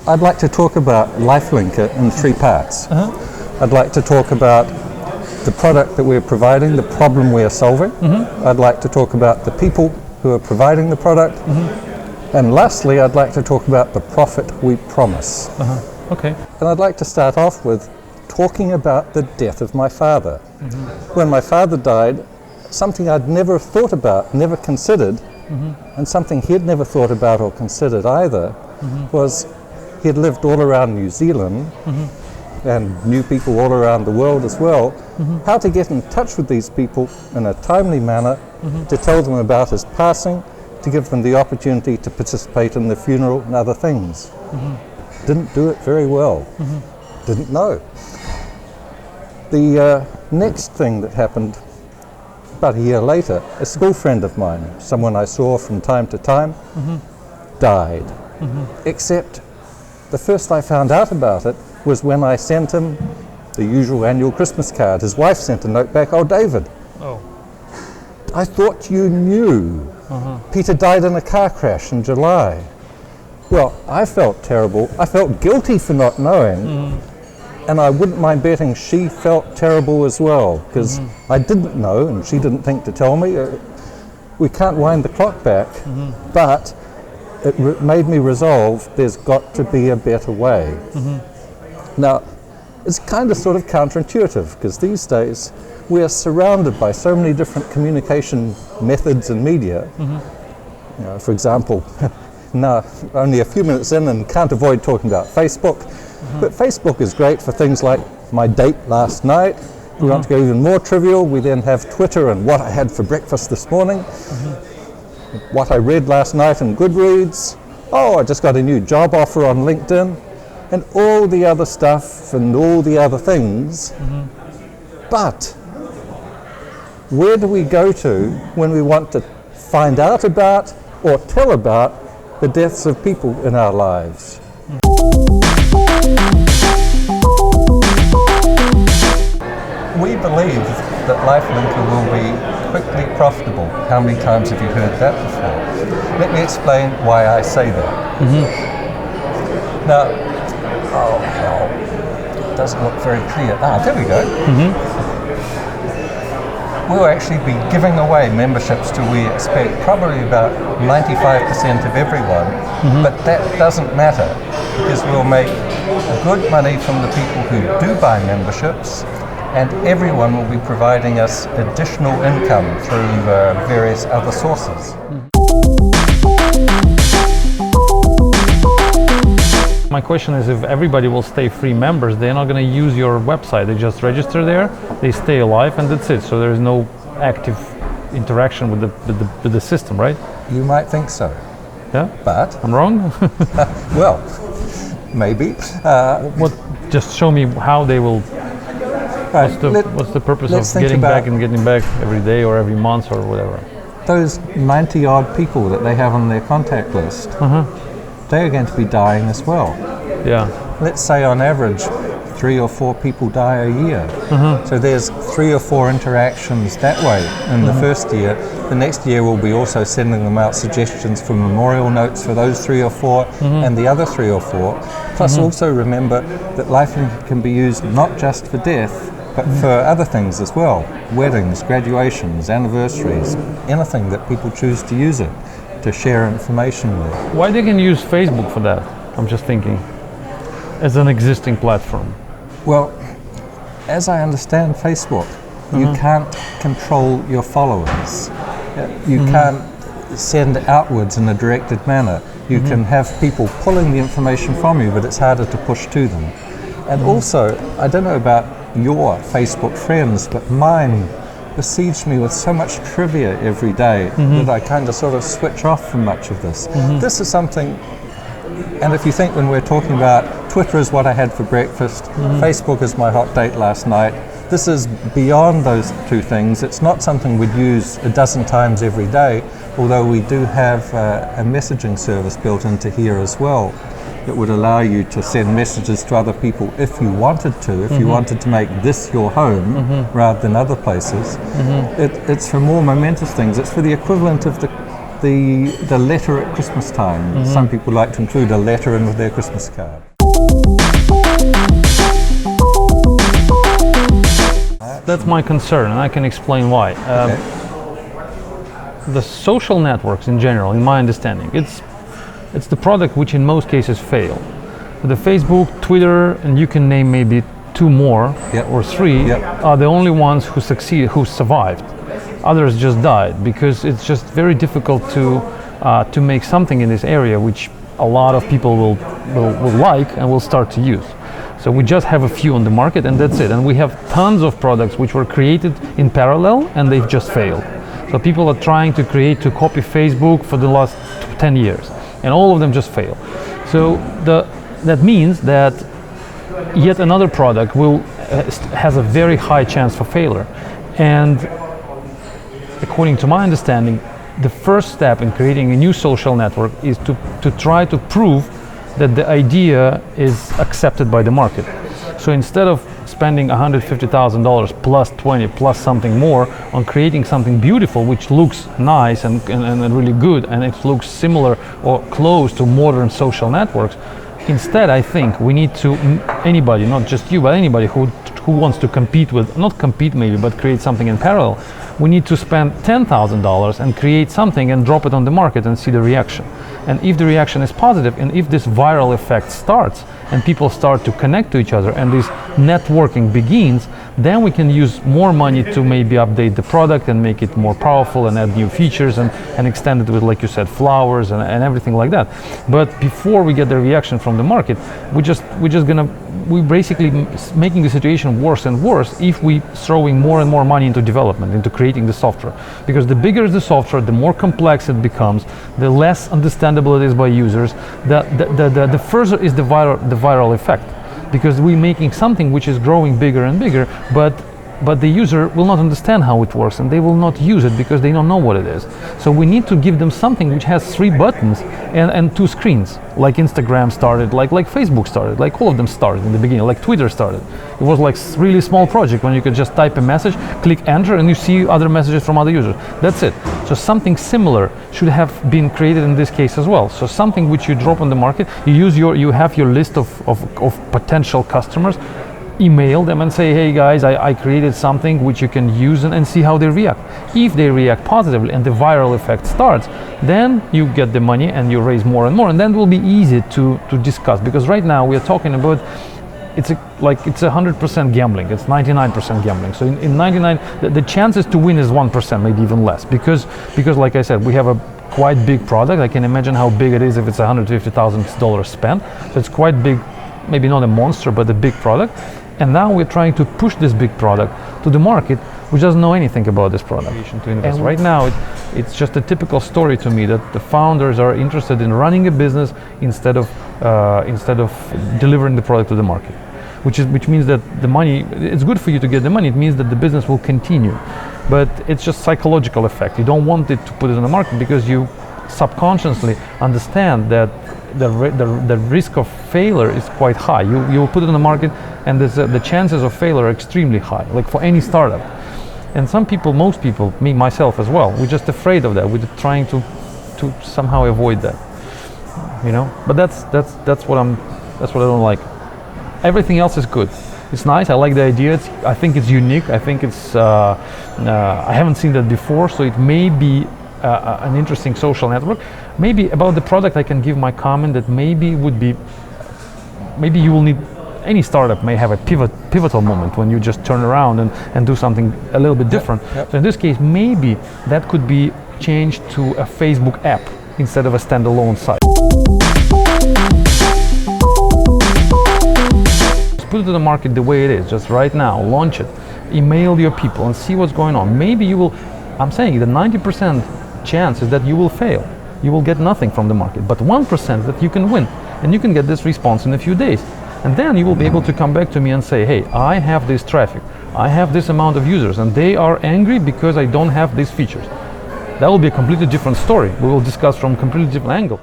I'd like to talk about LifeLinker in three parts. I'd like to talk about the product that we're providing, the problem we are solving. I'd like to talk about the people who are providing the product. And lastly, I'd like to talk about the profit we promise. Okay. And I'd like to start off with talking about the death of my father. When my father died, something I'd never thought about, never considered, and something he'd never thought about or considered either, was he had lived all around New Zealand and knew people all around the world as well, how to get in touch with these people in a timely manner, to tell them about his passing, to give them the opportunity to participate in the funeral and other things. Didn't do it very well. Didn't know. The next thing that happened about a year later, a school friend of mine, someone I saw from time to time, died. Except the first I found out about it was when I sent him the usual annual Christmas card. His wife sent a note back, "Oh, David, I thought you knew. Peter died in a car crash in July." Well, I felt terrible. I felt guilty for not knowing. And I wouldn't mind betting she felt terrible as well, because I didn't know and she didn't think to tell me. We can't wind the clock back, but it made me resolve there's got to be a better way. Now, it's kind of sort of counterintuitive, because these days we are surrounded by so many different communication methods and media. You know, for example, now only a few minutes in and can't avoid talking about Facebook. But Facebook is great for things like my date last night. If we want to go even more trivial, we then have Twitter and what I had for breakfast this morning, what I read last night in Goodreads, oh, I just got a new job offer on LinkedIn, and all the other stuff and all the other things. But where do we go to when we want to find out about or tell about the deaths of people in our lives? We believe that LifeLinker will be quickly profitable. How many times have you heard that before? Let me explain why I say that. Now, oh hell, it doesn't look very clear. There we go. We'll actually be giving away memberships to, we expect, probably about 95% of everyone, but that doesn't matter, because we'll make good money from the people who do buy memberships, and everyone will be providing us additional income through various other sources. My question is, if everybody will stay free members, they're not going to use your website. They just register there, they stay alive, and that's it. So there is no active interaction with the system, right? You might think so. Yeah? But I'm wrong? well, maybe. Just show me how they will. What's the purpose of getting back every day or every month or whatever? Those 90 odd people that they have on their contact list, they are going to be dying as well. Yeah. Let's say on average 3 or 4 people die a year. So there's 3 or 4 interactions that way in the first year. The next year we'll be also sending them out suggestions for memorial notes for those 3 or 4 and the other 3 or 4. Plus also remember that LifeLinker can be used not just for death, but for other things as well. Weddings, graduations, anniversaries, anything that people choose to use it to share information with. Why they can use Facebook for that? I'm just thinking, as an existing platform. Well, as I understand Facebook, you can't control your followers. You can't send outwards in a directed manner. You can have people pulling the information from you, but it's harder to push to them. And also, I don't know about your Facebook friends, but mine besiege me with so much trivia every day that I kind of sort of switch off from much of this. This is something, and if you think when we're talking about Twitter is what I had for breakfast, Facebook is my hot date last night, this is beyond those two things. It's not something we'd use a dozen times every day, although we do have a messaging service built into here as well. It would allow you to send messages to other people if you wanted to, if you wanted to make this your home rather than other places. It's for more momentous things. It's for the equivalent of the the letter at Christmas time. Some people like to include a letter in with their Christmas card. That's my concern, and I can explain why. Okay. The social networks in general, in my understanding, it's the product which in most cases fail. The Facebook, Twitter, and you can name maybe two more or three are the only ones who succeed, who survived. Others just died because it's just very difficult to make something in this area which a lot of people will like and will start to use. So we just have a few on the market and that's it. And we have tons of products which were created in parallel and they've just failed. So people are trying to copy Facebook for the last 10 years and all of them just fail. So that means that yet another product has a very high chance for failure. And according to my understanding, the first step in creating a new social network is to try to prove that the idea is accepted by the market. So instead of spending $150,000 plus 20 plus something more on creating something beautiful which looks nice and really good and it looks similar or close to modern social networks, instead I think we need to, anybody, not just you, but anybody who wants to compete with, not compete maybe, but create something in parallel, we need to spend $10,000 and create something and drop it on the market and see the reaction. And if the reaction is positive and if this viral effect starts and people start to connect to each other and this networking begins, then we can use more money to maybe update the product and make it more powerful and add new features and extend it with, like you said, flowers and everything like that. But before we get the reaction from the market, we're basically making the situation worse and worse if we throwing more and more money into development, into creating the software. Because the bigger the software, the more complex it becomes, the less understandable it is by users, the further is the viral effect. Because we're making something which is growing bigger and bigger, but the user will not understand how it works and they will not use it because they don't know what it is. So we need to give them something which has 3 buttons and 2 screens, like Instagram started, like Facebook started, like all of them started in the beginning, like Twitter started. It was like really small project when you could just type a message, click enter, and you see other messages from other users. That's it. So something similar should have been created in this case as well. So something which you drop on the market, you have your list of potential customers, email them and say, hey guys, I created something which you can use and see how they react. If they react positively and the viral effect starts, then you get the money and you raise more and more, and then it will be easy to discuss. Because right now we are talking about it's 100% gambling, it's 99% gambling. So in 99, the chances to win is 1%, maybe even less, because like I said, we have a quite big product. I can imagine how big it is if it's $150,000 spent. So it's quite big, maybe not a monster, but a big product. And now we're trying to push this big product to the market, which doesn't know anything about this product. And right now, it's just a typical story to me that the founders are interested in running a business instead of delivering the product to the market, which means that the money, it's good for you to get the money. It means that the business will continue, but it's just psychological effect. You don't want it to put it on the market because you subconsciously understand that the risk of failure is quite high. You will put it on the market and the chances of failure are extremely high, like for any startup. And some people, most people, me, myself as well, we're just afraid of that. We're trying to somehow avoid that, you know. But that's what I don't like. Everything else is good. It's nice. I like the idea. I think it's unique. I think it's I haven't seen that before, so it may be an interesting social network. Maybe about the product I can give my comment that maybe you will need, any startup may have a pivotal moment when you just turn around and do something a little bit different. Yep. So in this case, maybe that could be changed to a Facebook app instead of a standalone site. Just put it to the market the way it is, just right now, launch it, email your people and see what's going on. Maybe you will, I'm saying the 90% chance is that you will fail. You will get nothing from the market, but 1% that you can win, and you can get this response in a few days. And then you will be able to come back to me and say, hey, I have this traffic, I have this amount of users, and they are angry because I don't have these features. That will be a completely different story. We will discuss from a completely different angle.